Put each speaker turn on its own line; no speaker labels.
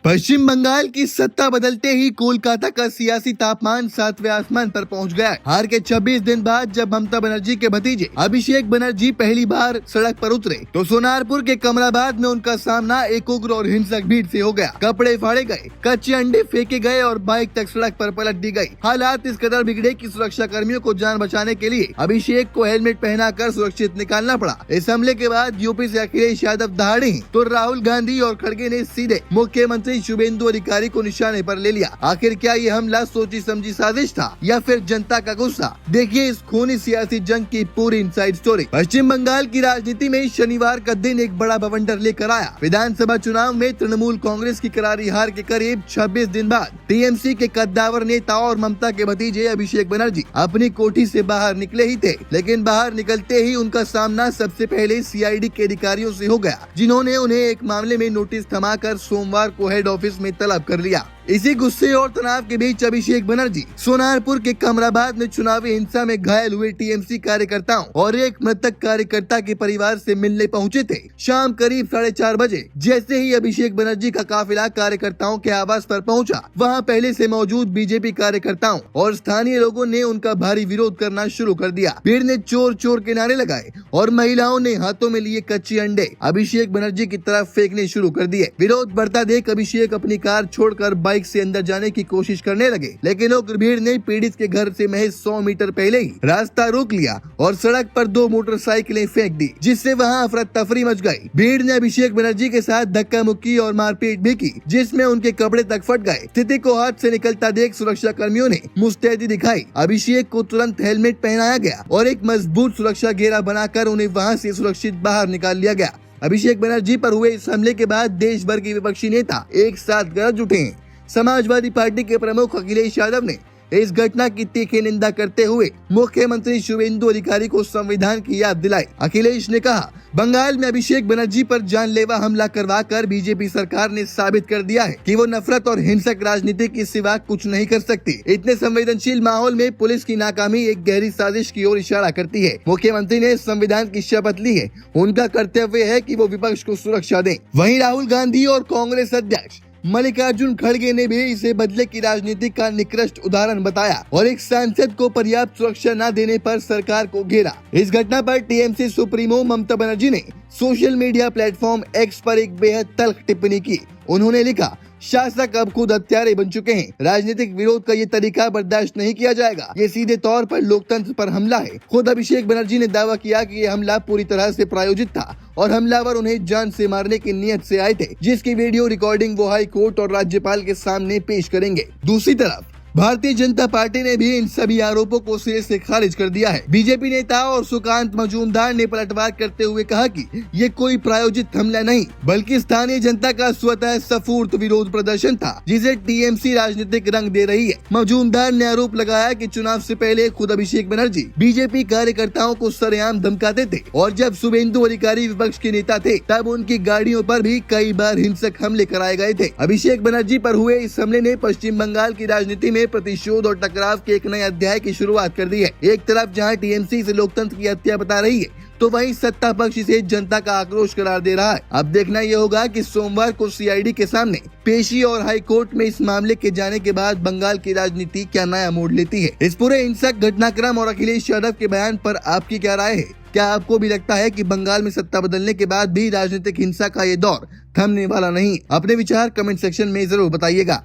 पश्चिम बंगाल की सत्ता बदलते ही कोलकाता का सियासी तापमान 7वें आसमान पर पहुंच गया है। हार के 26 दिन बाद जब ममता बनर्जी के भतीजे अभिषेक बनर्जी पहली बार सड़क पर उतरे तो सोनारपुर के कमराबाद में उनका सामना एक उग्र और हिंसक भीड़ से हो गया। कपड़े फाड़े गए, कच्चे अंडे फेंके गए और बाइक तक सड़क पर पलट दी गई। हालात इस कदर बिगड़े कि सुरक्षा कर्मियों को जान बचाने के लिए अभिषेक को हेलमेट पहनाकर सुरक्षित निकालना पड़ा। इस हमले के बाद यूपी से अखिलेश यादव दहाड़े हैं तो राहुल गांधी और खड़गे ने सीधे मुख्यमंत्री शुभेंदु अधिकारी को निशाने पर ले लिया। आखिर क्या ये हमला सोची समझी साजिश था या फिर जनता का गुस्सा? देखिए इस खूनी सियासी जंग की पूरी इनसाइड स्टोरी। पश्चिम बंगाल की राजनीति में शनिवार का दिन एक बड़ा बवंडर लेकर आया। विधानसभा चुनाव में तृणमूल कांग्रेस की करारी हार के करीब 26 दिन बाद टीएमसी के कद्दावर नेता और ममता के भतीजे अभिषेक बनर्जी अपनी कोठी से बाहर निकले ही थे, लेकिन बाहर निकलते ही उनका सामना सबसे पहले सीआईडी के अधिकारियों से हो गया, जिन्होंने उन्हें एक मामले में नोटिस थमाकर सोमवार को हेड ऑफिस में तलब कर लिया। इसी गुस्से और तनाव के बीच अभिषेक बनर्जी सोनारपुर के कमराबाद में चुनावी हिंसा में घायल हुए टीएमसी कार्यकर्ताओं और एक मृतक कार्यकर्ता के परिवार से मिलने पहुंचे थे। शाम करीब 4:30 बजे जैसे ही अभिषेक बनर्जी का काफिला कार्यकर्ताओं के आवास पर पहुंचा, वहां पहले से मौजूद बीजेपी कार्यकर्ताओं और स्थानीय लोगों ने उनका भारी विरोध करना शुरू कर दिया। भीड़ ने चोर चोर के नारे लगाए और महिलाओं ने हाथों में लिए कच्चे अंडे अभिषेक बनर्जी की तरफ फेंकने शुरू कर दिए। विरोध बढ़ता देख अभिषेक अपनी कार छोड़कर बाइक से अंदर जाने की कोशिश करने लगे, लेकिन उग्र भीड़ ने पीड़ित के घर से महज 100 मीटर पहले ही रास्ता रोक लिया और सड़क पर 2 मोटरसाइकिलें फेंक दी, जिससे वहां अफरा तफरी मच गई। भीड़ ने अभिषेक बनर्जी के साथ धक्का मुक्की और मारपीट भी की, जिसमें उनके कपड़े तक फट गए। स्थिति को हाथ से निकलता देख सुरक्षा कर्मियों ने मुस्तैदी दिखाई। अभिषेक को तुरंत हेलमेट पहनाया गया और एक मजबूत सुरक्षा घेरा बनाकर उन्हें वहाँ से सुरक्षित बाहर निकाल लिया गया। अभिषेक बनर्जी पर हुए इस हमले के बाद देश भर के विपक्षी नेता एक साथ गरज उठे हैं। समाजवादी पार्टी के प्रमुख अखिलेश यादव ने इस घटना की तीखी निंदा करते हुए मुख्यमंत्री शुभेंदु अधिकारी को संविधान की याद दिलाई। अखिलेश ने कहा, बंगाल में अभिषेक बनर्जी पर जानलेवा हमला करवाकर बीजेपी सरकार ने साबित कर दिया है कि वो नफरत और हिंसक राजनीति के सिवा कुछ नहीं कर सकती। इतने संवेदनशील माहौल में पुलिस की नाकामी एक गहरी साजिश की ओर इशारा करती है। मुख्यमंत्री ने संविधान की शपथ ली है, उनका कर्तव्य है कि वो विपक्ष को सुरक्षा दें। वहीं राहुल गांधी और कांग्रेस अध्यक्ष मल्लिकार्जुन खड़गे ने भी इसे बदले की राजनीति का निकृष्ट उदाहरण बताया और एक सांसद को पर्याप्त सुरक्षा न देने पर सरकार को घेरा। इस घटना पर टीएमसी सुप्रीमो ममता बनर्जी ने सोशल मीडिया प्लेटफॉर्म एक्स पर एक बेहद तल्ख टिप्पणी की। उन्होंने लिखा, शासक अब खुद हत्यारे बन चुके हैं। राजनीतिक विरोध का ये तरीका बर्दाश्त नहीं किया जाएगा। ये सीधे तौर पर लोकतंत्र पर हमला है। खुद अभिषेक बनर्जी ने दावा किया कि ये हमला पूरी तरह से प्रायोजित था और हमलावर उन्हें जान से मारने की नियत से आए थे, जिसकी वीडियो रिकॉर्डिंग वो हाई कोर्ट और राज्यपाल के सामने पेश करेंगे। दूसरी तरफ भारतीय जनता पार्टी ने भी इन सभी आरोपों को सिरे से खारिज कर दिया है। बीजेपी नेता और सुकांत मजूमदार ने पलटवार करते हुए कहा कि ये कोई प्रायोजित हमला नहीं, बल्कि स्थानीय जनता का स्वतः स्फूर्त विरोध प्रदर्शन था, जिसे टीएमसी राजनीतिक रंग दे रही है। मजूमदार ने आरोप लगाया कि चुनाव से पहले खुद अभिषेक बनर्जी बीजेपी कार्यकर्ताओं को सरेआम धमकाते थे और जब शुभेंदु अधिकारी विपक्ष के नेता थे तब उनकी गाड़ियों पर भी कई बार हिंसक हमले कराए गए थे। अभिषेक बनर्जी पर हुए इस हमले ने पश्चिम बंगाल की राजनीति में प्रतिशोध और टकराव के एक नए अध्याय की शुरुआत कर दी है। एक तरफ जहां टीएमसी से लोकतंत्र की हत्या बता रही है, तो वहीं सत्ता पक्ष इसे जनता का आक्रोश करार दे रहा है। अब देखना यह होगा कि सोमवार को सीआईडी के सामने पेशी और हाई कोर्ट में इस मामले के जाने के बाद बंगाल की राजनीति क्या नया मोड़ लेती है। इस पूरे हिंसक घटनाक्रम और अखिलेश यादव के बयान पर आपकी क्या राय है? क्या आपको भी लगता है कि बंगाल में सत्ता बदलने के बाद भी राजनीतिक हिंसा का ये दौर थमने वाला नहीं? अपने विचार कमेंट सेक्शन में जरूर बताइएगा।